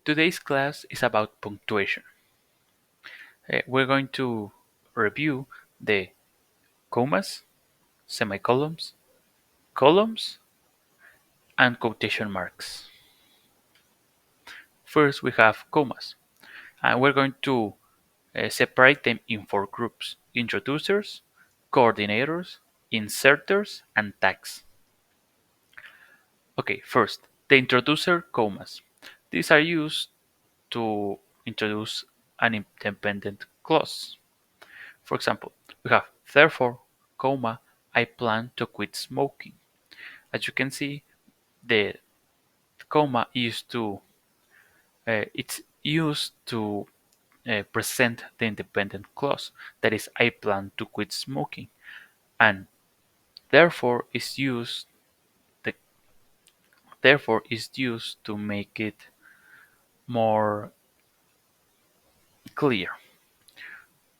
Today's class is about punctuation. We're going to review the commas, semicolons, columns, and quotation marks. First, we have commas, and we're going to separate them in four groups: introducers, coordinators, inserters, and tags. Okay, first, the introducer commas. These are used to introduce an independent clause. For example, we have therefore, comma, I plan to quit smoking. As you can see, the comma it's used to present the independent clause. That is, I plan to quit smoking, and therefore is used the therefore is used to make it more clear.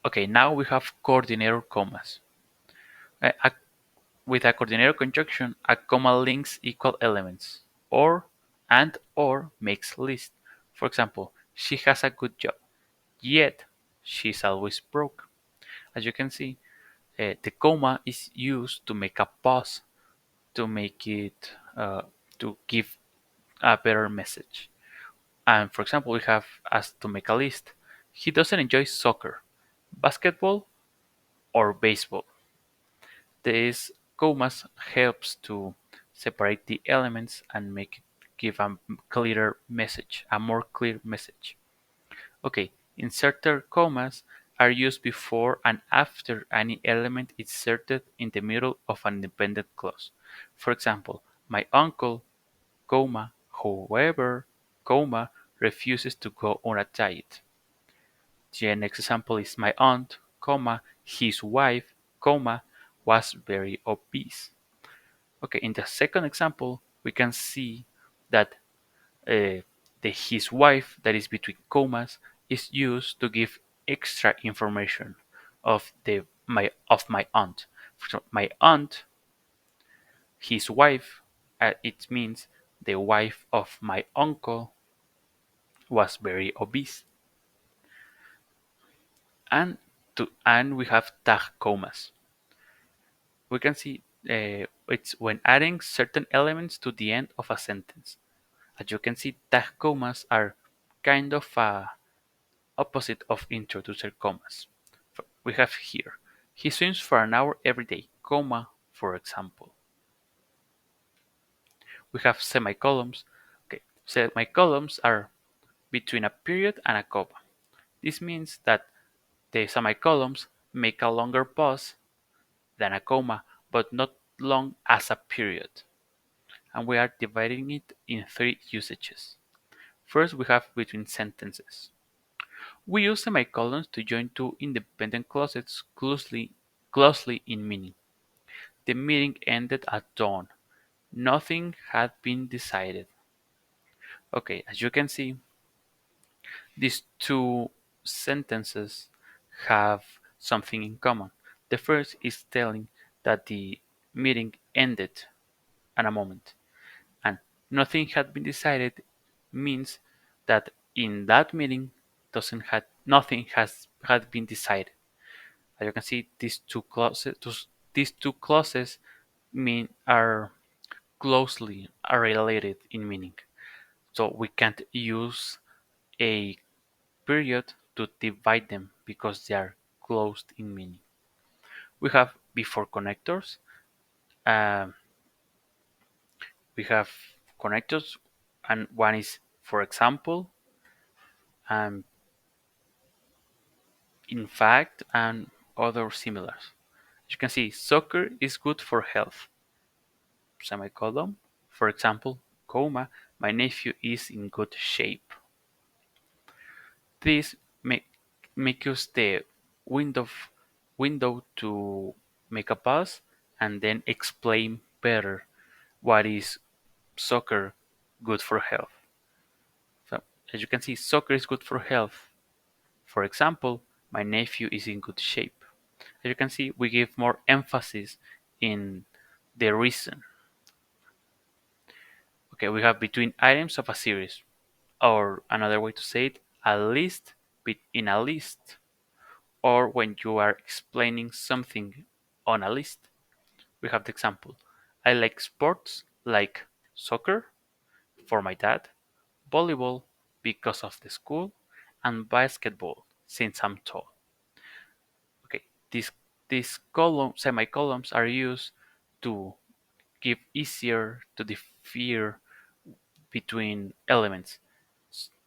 Okay, now we have coordinator commas. A With a coordinator conjunction, a comma links equal elements, or makes list. For example, she has a good job, yet she's always broke. As you can see, the comma is used to make a pause, to make it to give a better message. And for example, we have as to make a list. He doesn't enjoy soccer, basketball, or baseball. This commas helps to separate the elements and give a clearer message, a more clear message. Okay, inserted commas are used before and after any element is inserted in the middle of an independent clause. For example, my uncle, comma, however, comma, refuses to go on a diet. The next example is my aunt, comma, his wife, comma, was very obese. Okay, in the second example, we can see that the his wife, that is between commas, is used to give extra information of my aunt. So my aunt, his wife, it means the wife of my uncle was very obese. And we have tag commas. We can see it's when adding certain elements to the end of a sentence. As you can see, tag commas are kind of a opposite of introducer commas. We have here, he swims for an hour every day, comma, for example. We have semicolons. Okay, semicolons are between a period and a comma. This means that the semicolons make a longer pause than a comma, but not long as a period. And we are dividing it in three usages. First, we have between sentences. We use semicolons to join two independent clauses closely in meaning. The meeting ended at dawn. Nothing had been decided. Okay, as you can see, these two sentences have something in common. The first is telling that the meeting ended at a moment, and nothing had been decided means that in that meeting nothing has had been decided. As you can see, these two clauses are closely related in meaning. So we can't use a period to divide them because they are closed in meaning. We have before connectors. Um, we have connectors, and one is for example, and in fact, and other similars. As you can see, soccer is good for health. Semicolon. For example, comma, my nephew is in good shape. This make use the window window to make a pause and then explain better what is soccer good for health. So as you can see, soccer is good for health. For example, my nephew is in good shape. As you can see, we give more emphasis in the reason. Okay, we have between items of a series. or another way to say it, a list in a list, or when you are explaining something on a list. We have the example: I like sports like soccer for my dad, volleyball because of the school, and basketball since I'm tall. Okay, these semicolons are used to give easier to differ between elements.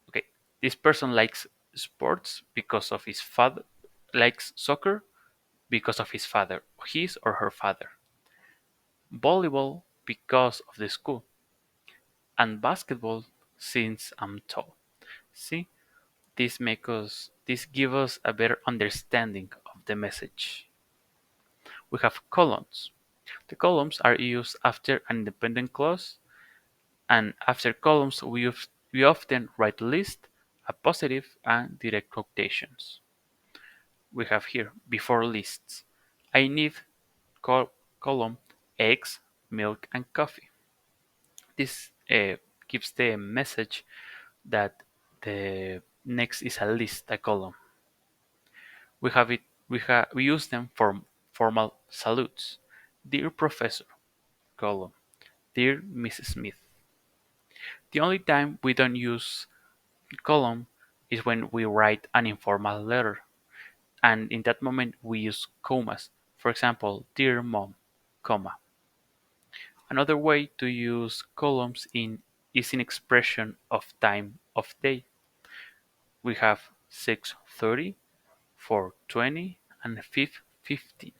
Okay, this person likes sports because of his father, likes soccer because of his father, his or her father, volleyball because of the school, and basketball since I'm tall. See, this give us a better understanding of the message. We have columns. The columns are used after an independent clause, and after columns we often write list, appositive, and direct quotations. We have here before lists. I need col- column eggs, milk, and coffee. This gives the message that the next is a list, a column. We have it. We use them for formal salutes. Dear Professor, column. Dear Mrs. Smith. The only time we don't use column is when we write an informal letter, and in that moment we use commas. For example, dear mom, comma. Another way to use columns in is in expression of time of day. We have 6:30, 4:20, and 5:15.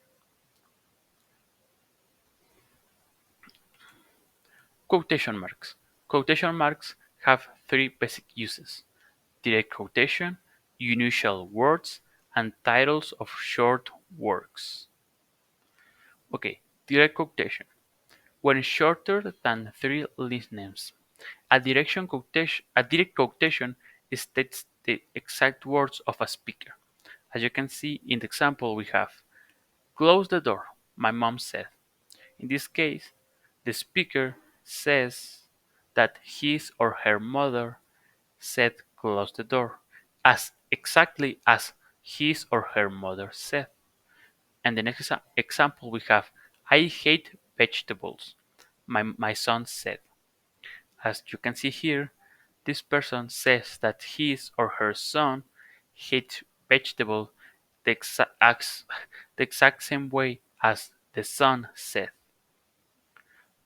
Quotation marks. Quotation marks have three basic uses: direct quotation, unusual words, and titles of short works. Okay, direct quotation. When shorter than three names, a direct quotation states the exact words of a speaker. As you can see in the example we have, close the door, my mom said. In this case, the speaker says that his or her mother said close the door, as exactly as his or her mother said. And the next example we have, I hate vegetables, my son said. As you can see here, this person says that his or her son hates vegetables the the exact same way as the son said.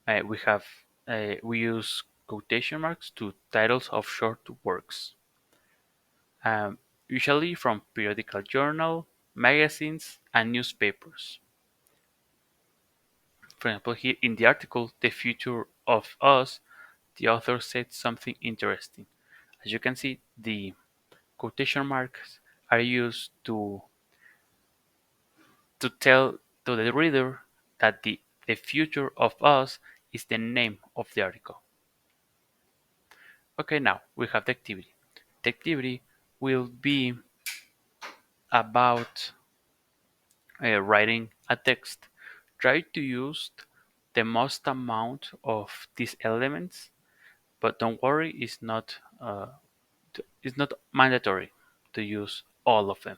We use quotation marks to titles of short works, um, usually from periodical journal, magazines, and newspapers. For example, here in the article, "The Future of Us," the author said something interesting. As you can see, the quotation marks are used to tell to the reader that the future of us is the name of the article. Okay, now we have the activity. The activity will be about writing a text. Try to use the most amount of these elements, but don't worry, it's not mandatory to use all of them.